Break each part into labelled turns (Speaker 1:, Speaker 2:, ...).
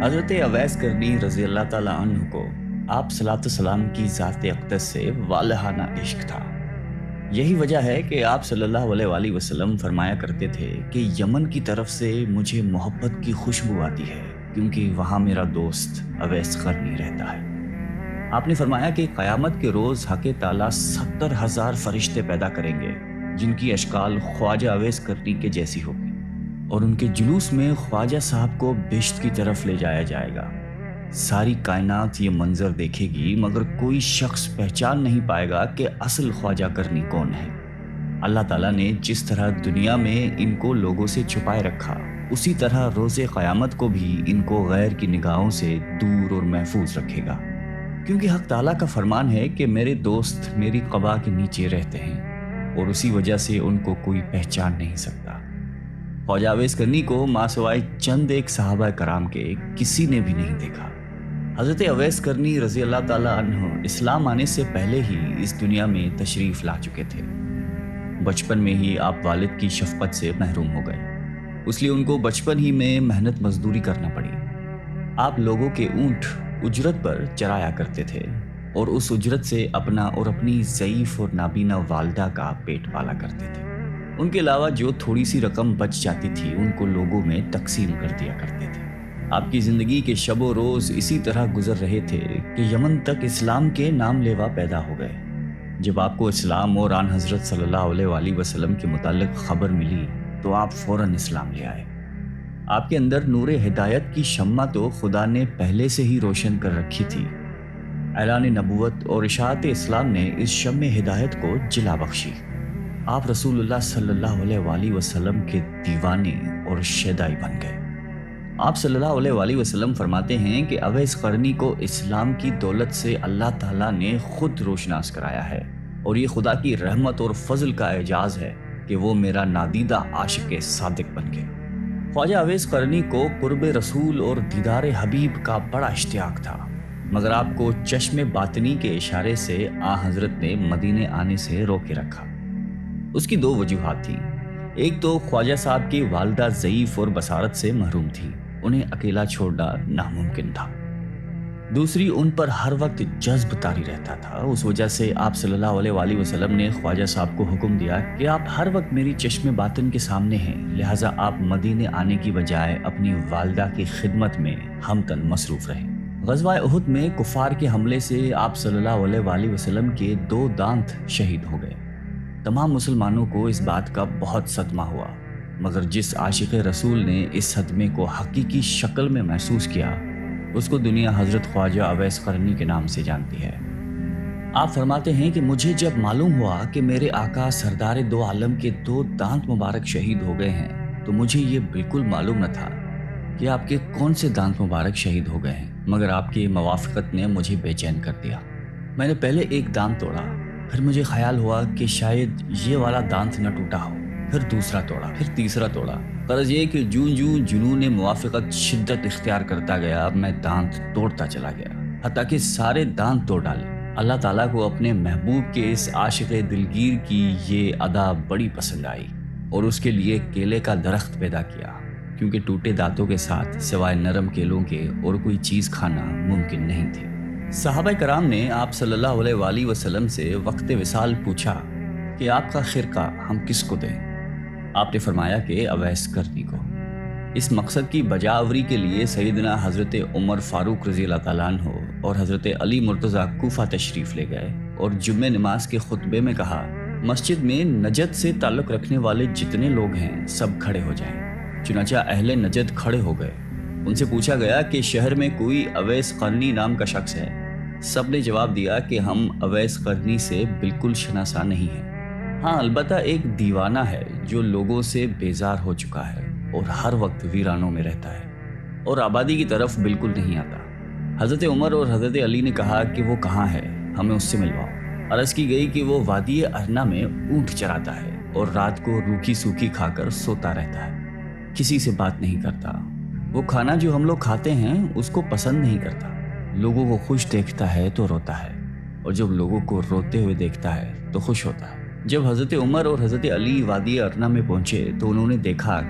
Speaker 1: حضرت اویس کرنی رضی اللہ تعالیٰ عنہ کو آپ صلاۃ السلام کی ذات اقدس سے والہانہ عشق تھا۔ یہی وجہ ہے کہ آپ صلی اللہ علیہ وآلہ وسلم فرمایا کرتے تھے کہ یمن کی طرف سے مجھے محبت کی خوشبو آتی ہے کیونکہ وہاں میرا دوست اویس قرنی رہتا ہے۔ آپ نے فرمایا کہ قیامت کے روز حق تعالیٰ 70,000 فرشتے پیدا کریں گے جن کی اشکال خواجہ اویس کرنی کے جیسی ہوگی، اور ان کے جلوس میں خواجہ صاحب کو بہشت کی طرف لے جایا جائے گا۔ ساری کائنات یہ منظر دیکھے گی مگر کوئی شخص پہچان نہیں پائے گا کہ اصل خواجہ کرنی کون ہے۔ اللہ تعالیٰ نے جس طرح دنیا میں ان کو لوگوں سے چھپائے رکھا، اسی طرح روز قیامت کو بھی ان کو غیر کی نگاہوں سے دور اور محفوظ رکھے گا، کیونکہ حق تعالیٰ کا فرمان ہے کہ میرے دوست میری قبا کے نیچے رہتے ہیں اور اسی وجہ سے ان کو کوئی پہچان نہیں سکتا۔ خواجہ اویس کرنی کو ماں سوائے چند ایک صحابہ کرام کے کسی نے بھی نہیں دیکھا۔ حضرت اویس کرنی رضی اللہ تعالیٰ عنہ اسلام آنے سے پہلے ہی اس دنیا میں تشریف لا چکے تھے۔ بچپن میں ہی آپ والد کی شفقت سے محروم ہو گئے، اس لیے ان کو بچپن ہی میں محنت مزدوری کرنا پڑی۔ آپ لوگوں کے اونٹ اجرت پر چرایا کرتے تھے اور اس اجرت سے اپنا اور اپنی ضعیف اور نابینا والدہ کا پیٹ پالا کرتے تھے۔ ان کے علاوہ جو تھوڑی سی رقم بچ جاتی تھی ان کو لوگوں میں تقسیم کر دیا کرتے تھے۔ آپ کی زندگی کے شب و روز اسی طرح گزر رہے تھے کہ یمن تک اسلام کے نام لیوا پیدا ہو گئے۔ جب آپ کو اسلام اور آن حضرت صلی اللہ علیہ وآلہ وسلم کے متعلق خبر ملی تو آپ فوراً اسلام لے آئے۔ آپ کے اندر نور ہدایت کی شمع تو خدا نے پہلے سے ہی روشن کر رکھی تھی۔ اعلان نبوت اور اشاعت اسلام نے اس شمع ہدایت کو جلا بخشی۔ آپ رسول اللہ صلی اللہ علیہ وآلہ وسلم کے دیوانے اور شیدائی بن گئے۔ آپ صلی اللہ علیہ وآلہ وسلم فرماتے ہیں کہ اویس قرنی کو اسلام کی دولت سے اللہ تعالیٰ نے خود روشناس کرایا ہے، اور یہ خدا کی رحمت اور فضل کا اعجاز ہے کہ وہ میرا نادیدہ عاشق صادق بن گئے۔ خواجہ اویس قرنی کو قرب رسول اور دیدار حبیب کا بڑا اشتیاق تھا، مگر آپ کو چشم باطنی کے اشارے سے آن حضرت نے مدینے آنے سے روکے رکھا۔ اس کی دو وجوہات تھیں۔ ایک تو خواجہ صاحب کی والدہ ضعیف اور بصارت سے محروم تھی، انہیں اکیلا چھوڑنا ناممکن تھا۔ دوسری، ان پر ہر وقت جذب طاری رہتا تھا، اس وجہ سے آپ صلی اللہ علیہ وآلہ وسلم نے خواجہ صاحب کو حکم دیا کہ آپ ہر وقت میری چشم باطن کے سامنے ہیں، لہٰذا آپ مدینے آنے کی بجائے اپنی والدہ کی خدمت میں ہمتن مصروف رہیں۔ غزوہ احد میں کفار کے حملے سے آپ صلی اللہ علیہ وآلہ وسلم کے 2 دانت شہید ہو گئے۔ تمام مسلمانوں کو اس بات کا بہت صدمہ ہوا، مگر جس عاشق رسول نے اس صدمے کو حقیقی شکل میں محسوس کیا، اس کو دنیا حضرت خواجہ اویس قرنی کے نام سے جانتی ہے۔ آپ فرماتے ہیں کہ مجھے جب معلوم ہوا کہ میرے آقا سردار دو عالم کے 2 دانت مبارک شہید ہو گئے ہیں تو مجھے یہ بالکل معلوم نہ تھا کہ آپ کے کون سے دانت مبارک شہید ہو گئے ہیں، مگر آپ کی موافقت نے مجھے بے چین کر دیا۔ میں نے پہلے ایک دانت توڑا، پھر مجھے خیال ہوا کہ شاید یہ والا دانت نہ ٹوٹا ہو، پھر دوسرا توڑا، پھر تیسرا توڑا۔ غرض یہ کہ جوں جوں جنون موافقت شدت اختیار کرتا گیا میں دانت توڑتا چلا گیا، حتیٰ کہ سارے دانت توڑ ڈالے۔ اللہ تعالیٰ کو اپنے محبوب کے اس عاشق دلگیر کی یہ ادا بڑی پسند آئی اور اس کے لیے کیلے کا درخت پیدا کیا، کیونکہ ٹوٹے دانتوں کے ساتھ سوائے نرم کیلوں کے اور کوئی چیز کھانا ممکن نہیں تھی۔ صحابہ کرام نے آپ صلی اللہ علیہ وآلہ وسلم سے وقت وصال پوچھا کہ آپ کا خرقہ ہم کس کو دیں؟ آپ نے فرمایا کہ اویس قرنی کو۔ اس مقصد کی بجاوری کے لیے سیدنا حضرت عمر فاروق رضی اللہ تعالیٰ عنہ اور حضرت علی مرتضیٰ کوفہ تشریف لے گئے اور جمعہ نماز کے خطبے میں کہا، مسجد میں نجد سے تعلق رکھنے والے جتنے لوگ ہیں سب کھڑے ہو جائیں۔ چنانچہ اہل نجد کھڑے ہو گئے۔ ان سے پوچھا گیا کہ شہر میں کوئی اویس قرنی نام کا شخص ہے؟ سب نے جواب دیا کہ ہم اویس قرنی سے بالکل شناسا نہیں ہیں، ہاں البتہ ایک دیوانہ ہے جو لوگوں سے بیزار ہو چکا ہے اور ہر وقت ویرانوں میں رہتا ہے اور آبادی کی طرف بالکل نہیں آتا۔ حضرت عمر اور حضرت علی نے کہا کہ وہ کہاں ہے، ہمیں اس سے ملواؤ۔ عرض کی گئی کہ وہ وادی ارنا میں اونٹ چراتا ہے اور رات کو روکھی سوکھی کھا کر سوتا رہتا ہے، کسی سے بات نہیں کرتا۔ وہ کھانا جو ہم لوگ کھاتے ہیں اس کو پسند نہیں کرتا، لوگوں کو خوش دیکھتا ہے تو روتا ہے اور جب لوگوں کو روتے ہوئے دیکھتا ہے تو خوش ہوتا ہے۔ جب حضرت عمر اور حضرت علی وادی ارنا میں پہنچے تو انہوں نے دیکھا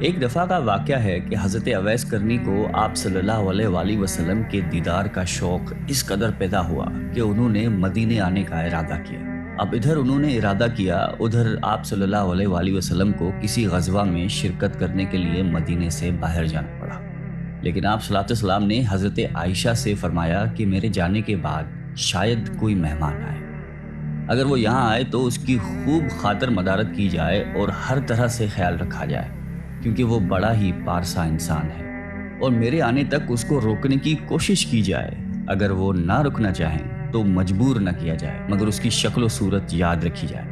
Speaker 1: ایک دفعہ کا واقعہ ہے کہ حضرت اویس کرنی کو آپ صلی اللہ علیہ وآلہ وسلم کے دیدار کا شوق اس قدر پیدا ہوا کہ انہوں نے مدینے آنے کا ارادہ کیا۔ اب ادھر انہوں نے ارادہ کیا، ادھر آپ صلی اللہ علیہ وآلہ وسلم کو کسی غزوہ میں شرکت کرنے کے لیے مدینے سے باہر جانا پڑا۔ لیکن آپ صلی اللہ علیہ وسلم نے حضرت عائشہ سے فرمایا کہ میرے جانے کے بعد شاید کوئی مہمان آئے، اگر وہ یہاں آئے تو اس کی خوب خاطر مدارت کی جائے اور ہر طرح سے خیال رکھا جائے، کیونکہ وہ بڑا ہی پارسا انسان ہے، اور میرے آنے تک اس کو روکنے کی کوشش کی جائے۔ اگر وہ نہ رکنا چاہیں تو مجبور نہ کیا جائے، مگر اس کی شکل و صورت یاد رکھی جائے۔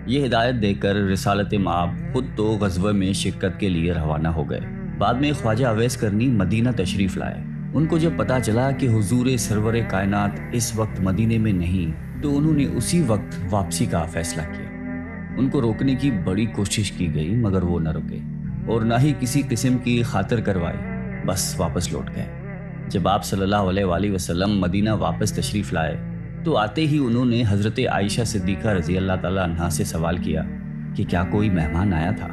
Speaker 1: یہ ہدایت دے کر رسالت مآب خود تو غزوہ میں شرکت کے لیے روانہ ہو گئے۔ بعد میں خواجہ اویس کرنی مدینہ تشریف لائے۔ ان کو جب پتا چلا کہ حضور سرور کائنات اس وقت مدینے میں نہیں، تو انہوں نے اسی وقت واپسی کا فیصلہ کیا۔ ان کو روکنے کی بڑی کوشش کی گئی، مگر وہ نہ رکے اور نہ ہی کسی قسم کی خاطر کروائی، بس واپس لوٹ گئے۔ جب آپ صلی اللہ علیہ وآلہ وسلم مدینہ واپس تشریف لائے تو آتے ہی انہوں نے حضرت عائشہ صدیقہ رضی اللہ تعالیٰ عنہا سے سوال کیا کہ کیا کوئی مہمان آیا تھا؟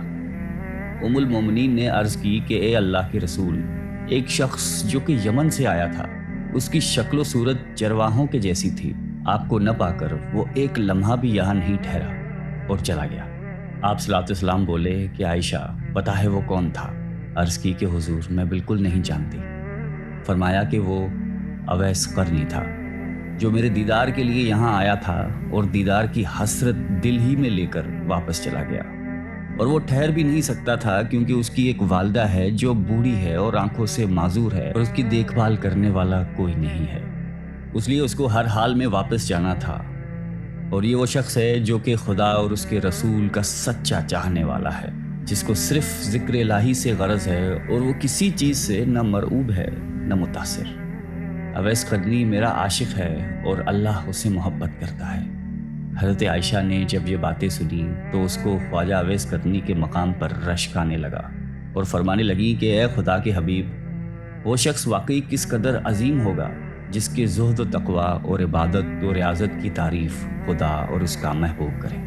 Speaker 1: ام المومنین نے عرض کی کہ اے اللہ کے رسول، ایک شخص جو کہ یمن سے آیا تھا، اس کی شکل و صورت چرواہوں کے جیسی تھی، آپ کو نہ پا کر وہ ایک لمحہ بھی یہاں نہیں ٹھہرا اور چلا گیا۔ آپ صلی اللہ علیہ وسلم بولے کہ عائشہ پتہ ہے وہ کون تھا؟ عرض کی کہ حضور میں بالکل نہیں جانتی۔ فرمایا کہ وہ اویس قرنی تھا، جو میرے دیدار کے لیے یہاں آیا تھا اور دیدار کی حسرت دل ہی میں لے کر واپس چلا گیا، اور وہ ٹھہر بھی نہیں سکتا تھا کیونکہ اس کی ایک والدہ ہے جو بوڑھی ہے اور آنکھوں سے معذور ہے، اور اس کی دیکھ بھال کرنے والا کوئی نہیں ہے، اس لیے اس کو ہر حال میں واپس جانا تھا۔ اور یہ وہ شخص ہے جو کہ خدا اور اس کے رسول کا سچا چاہنے والا ہے، جس کو صرف ذکر الہی سے غرض ہے اور وہ کسی چیز سے نہ مرعوب ہے نہ متاثر۔ اویس قرنی میرا عاشق ہے اور اللہ اسے محبت کرتا ہے۔ حضرت عائشہ نے جب یہ باتیں سنی تو اس کو خواجہ اویس قرنی کے مقام پر رشک آنے لگا اور فرمانے لگی کہ اے خدا کے حبیب، وہ شخص واقعی کس قدر عظیم ہوگا جس کے زہد و تقوی اور عبادت و ریاضت کی تعریف خدا اور اس کا محبوب کرے۔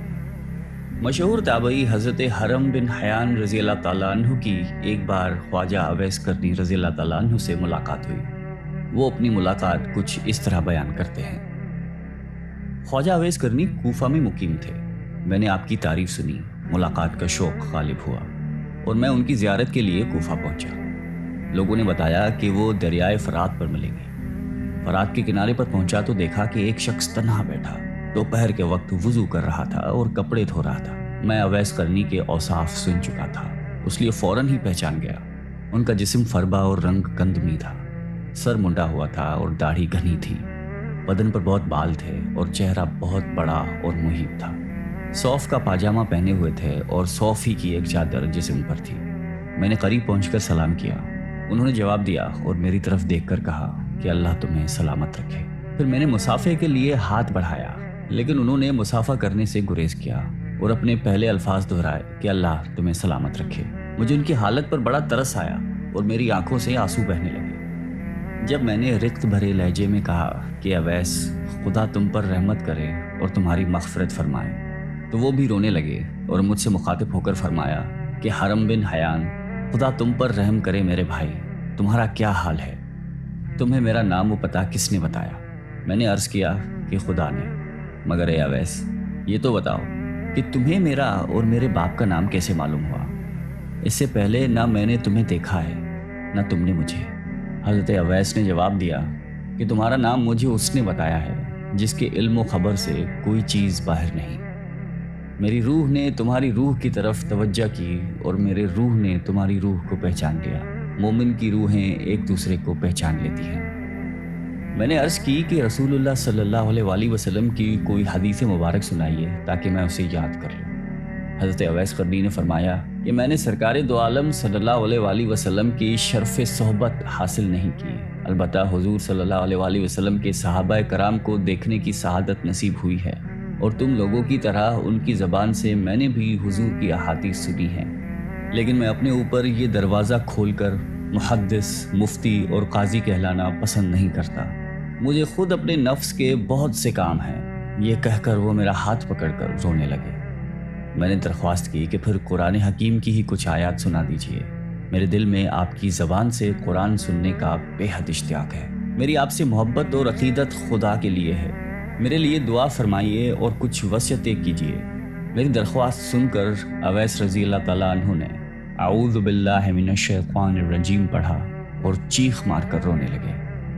Speaker 1: مشہور تابعی حضرت حرم بن حیان رضی اللہ تعالیٰ عنہ کی ایک بار خواجہ اویس قرنی رضی اللہ تعالیٰ عنہ سے ملاقات ہوئی۔ وہ اپنی ملاقات کچھ اس طرح بیان کرتے ہیں۔ خواجہ اویس کرنی کوفہ میں مقیم تھے۔ میں نے آپ کی تعریف سنی، ملاقات کا شوق غالب ہوا اور میں ان کی زیارت کے لیے کوفہ پہنچا۔ لوگوں نے بتایا کہ وہ دریائے فرات پر ملیں گے۔ فرات کے کنارے پر پہنچا تو دیکھا کہ ایک شخص تنہا بیٹھا دوپہر کے وقت وضو کر رہا تھا اور کپڑے دھو رہا تھا۔ میں اویس کرنی کے اوصاف سن چکا تھا، اس لیے فوراً ہی پہچان گیا۔ ان کا جسم فربا اور رنگ گندمی تھا، سر منڈا ہوا تھا اور داڑھی گھنی تھی، بدن پر بہت بال تھے اور چہرہ بہت بڑا اور محیب تھا۔ صوف کا پاجامہ پہنے ہوئے تھے اور صوف ہی کی ایک چادر جسم پر تھی۔ میں نے قریب پہنچ کر سلام کیا۔ انہوں نے جواب دیا اور میری طرف دیکھ کر کہا کہ اللہ تمہیں سلامت رکھے۔ پھر میں نے مصافحے کے لیے ہاتھ بڑھایا، لیکن انہوں نے مصافحہ کرنے سے گریز کیا اور اپنے پہلے الفاظ دہرائے کہ اللہ تمہیں سلامت رکھے۔ مجھے ان کی حالت پر بڑا ترس آیا اور میری آنکھوں سے آنسو بہنے لگے۔ جب میں نے رقت بھرے لہجے میں کہا کہ اویس، خدا تم پر رحمت کرے اور تمہاری مغفرت فرمائے، تو وہ بھی رونے لگے اور مجھ سے مخاطب ہو کر فرمایا کہ حرم بن حیان، خدا تم پر رحم کرے میرے بھائی، تمہارا کیا حال ہے؟ تمہیں میرا نام و پتہ کس نے بتایا؟ میں نے عرض کیا کہ خدا نے۔ مگر اے اویس، یہ تو بتاؤ کہ تمہیں میرا اور میرے باپ کا نام کیسے معلوم ہوا؟ اس سے پہلے نہ میں نے تمہیں دیکھا ہے نہ تم نے مجھے۔ حضرت اویس نے جواب دیا کہ تمہارا نام مجھے اس نے بتایا ہے جس کے علم و خبر سے کوئی چیز باہر نہیں۔ میری روح نے تمہاری روح کی طرف توجہ کی اور میرے روح نے تمہاری روح کو پہچان لیا۔ مومن کی روحیں ایک دوسرے کو پہچان لیتی ہیں۔ میں نے عرض کی کہ رسول اللہ صلی اللہ علیہ وآلہ وسلم کی کوئی حدیث مبارک سنائیے تاکہ میں اسے یاد کر لوں۔ حضرت اویس قرنی نے فرمایا کہ میں نے سرکار دو عالم صلی اللہ علیہ وآلہ وسلم کی شرف صحبت حاصل نہیں کی، البتہ حضور صلی اللہ علیہ وآلہ وسلم کے صحابہ کرام کو دیکھنے کی سعادت نصیب ہوئی ہے، اور تم لوگوں کی طرح ان کی زبان سے میں نے بھی حضور کی احادیث سنی ہیں، لیکن میں اپنے اوپر یہ دروازہ کھول کر محدث، مفتی اور قاضی کہلانا پسند نہیں کرتا۔ مجھے خود اپنے نفس کے بہت سے کام ہیں۔ یہ کہہ کر وہ میرا ہاتھ پکڑ کر رونے لگے۔ میں نے درخواست کی کہ پھر قرآن حکیم کی ہی کچھ آیات سنا دیجیے۔ میرے دل میں آپ کی زبان سے قرآن سننے کا بے حد اشتیاق ہے۔ میری آپ سے محبت اور عقیدت خدا کے لیے ہے۔ میرے لیے دعا فرمائیے اور کچھ وصیتیں کیجیے۔ میری درخواست سن کر اویس رضی اللہ تعالیٰ عنہ نے اعوذ باللہ من الشیطان الرجیم پڑھا اور چیخ مار کر رونے لگے۔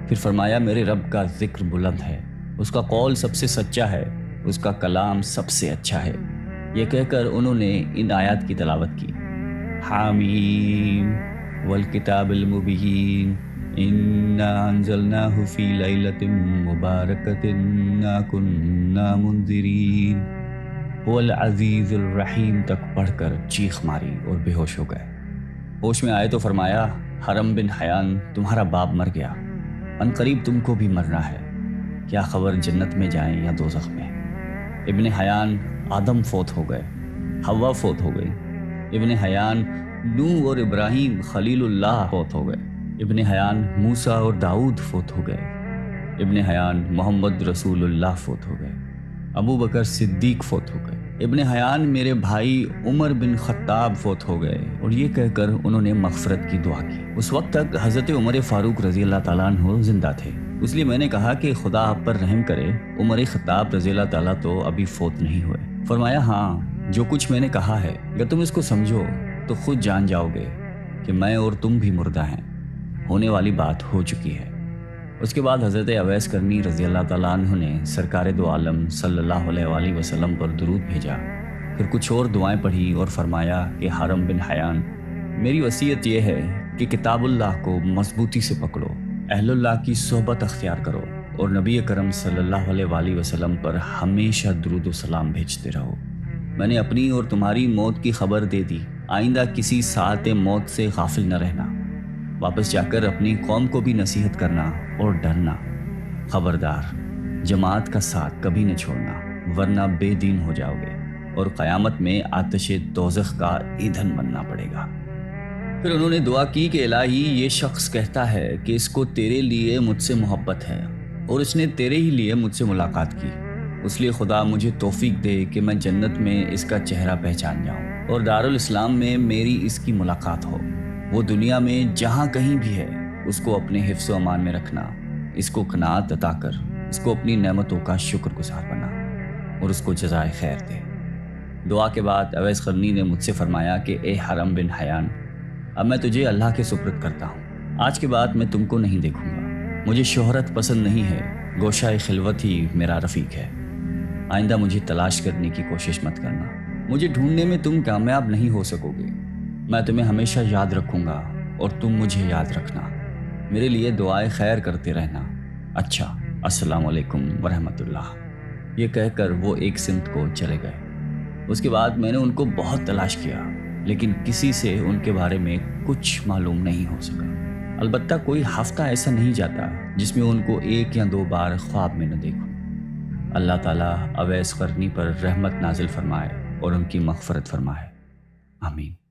Speaker 1: پھر فرمایا میرے رب کا ذکر بلند ہے، اس کا قول سب سے سچا ہے، اس کا کلام سب سے اچھا ہے۔ یہ کہہ کر انہوں نے ان آیات کی تلاوت کی۔ حامیم والکتاب المبین انا انزلناہ فی لیلۃ مبارکۃ انا کنا منذرین هو العزیز الرحیم تک پڑھ کر چیخ ماری اور بے ہوش ہو گئے۔ ہوش میں آئے تو فرمایا حرم بن حیان تمہارا باپ مر گیا، ان قریب تم کو بھی مرنا ہے، کیا خبر جنت میں جائیں یا دوزخ میں۔ ابن حیان آدم فوت ہو گئے، حوا فوت ہو گئی۔ ابن حیان نوح اور ابراہیم خلیل اللہ فوت ہو گئے۔ ابن حیان موسیٰ اور داؤد فوت ہو گئے۔ ابن حیان محمد رسول اللہ فوت ہو گئے۔ ابو بکر صدیق فوت ہو گئے۔ ابن حیان میرے بھائی عمر بن خطاب فوت ہو گئے۔ اور یہ کہہ کر انہوں نے مغفرت کی دعا کی۔ اس وقت تک حضرت عمر فاروق رضی اللہ تعالیٰ عنہ زندہ تھے، اس لیے میں نے کہا کہ خدا آپ پر رحم کرے، عمر خطاب رضی اللہ تعالیٰ تو ابھی فوت نہیں ہوئے۔ فرمایا ہاں، جو کچھ میں نے کہا ہے اگر تم اس کو سمجھو تو خود جان جاؤ گے کہ میں اور تم بھی مردہ ہیں، ہونے والی بات ہو چکی ہے۔ اس کے بعد حضرت اویس کرنی رضی اللہ تعالیٰ عنہ نے سرکار دو عالم صلی اللہ علیہ وآلہ وسلم پر درود بھیجا، پھر کچھ اور دعائیں پڑھی اور فرمایا کہ حرم بن حیان، میری وصیت یہ ہے کہ کتاب اللہ کو مضبوطی سے پکڑو، اہل اللہ کی صحبت اختیار کرو اور نبی کرم صلی اللہ علیہ وآلہ وسلم پر ہمیشہ درود و سلام بھیجتے رہو۔ میں نے اپنی اور تمہاری موت کی خبر دے دی، آئندہ کسی ساعت موت سے غافل نہ رہنا، واپس جا کر اپنی قوم کو بھی نصیحت کرنا اور ڈرنا۔ خبردار، جماعت کا ساتھ کبھی نہ چھوڑنا ورنہ بے دین ہو جاؤ گے اور قیامت میں آتش دوزخ کا ایندھن بننا پڑے گا۔ پھر انہوں نے دعا کی کہ الہی، یہ شخص کہتا ہے کہ اس کو تیرے لیے مجھ سے محبت ہے اور اس نے تیرے ہی لیے مجھ سے ملاقات کی، اس لیے خدا مجھے توفیق دے کہ میں جنت میں اس کا چہرہ پہچان جاؤں اور دارالاسلام میں میری اس کی ملاقات ہو۔ وہ دنیا میں جہاں کہیں بھی ہے اس کو اپنے حفظ و امان میں رکھنا، اس کو قناعت عطا کر اس کو اپنی نعمتوں کا شکر گزار بنا اور اس کو جزائے خیر دے۔ دعا کے بعد اویس قرنی نے مجھ سے فرمایا کہ اے حرم بن حیان، اب میں تجھے اللہ کے سپرد کرتا ہوں، آج کے بعد میں تم کو نہیں دیکھوں گا، مجھے شہرت پسند نہیں ہے، گوشہ خلوت ہی میرا رفیق ہے، آئندہ مجھے تلاش کرنے کی کوشش مت کرنا، مجھے ڈھونڈنے میں تم کامیاب نہیں ہو سکو گے، میں تمہیں ہمیشہ یاد رکھوں گا اور تم مجھے یاد رکھنا، میرے لیے دعائے خیر کرتے رہنا۔ اچھا، السلام علیکم ورحمۃ اللہ۔ یہ کہہ کر وہ ایک سمت کو چلے گئے۔ اس کے بعد میں نے ان کو بہت تلاش کیا لیکن کسی سے ان کے بارے میں کچھ معلوم نہیں ہو سکا، البتہ کوئی ہفتہ ایسا نہیں جاتا جس میں ان کو ایک یا دو بار خواب میں نہ دیکھوں۔ اللہ تعالیٰ اویس قرنی پر رحمت نازل فرمائے اور ان کی مغفرت فرمائے، آمین۔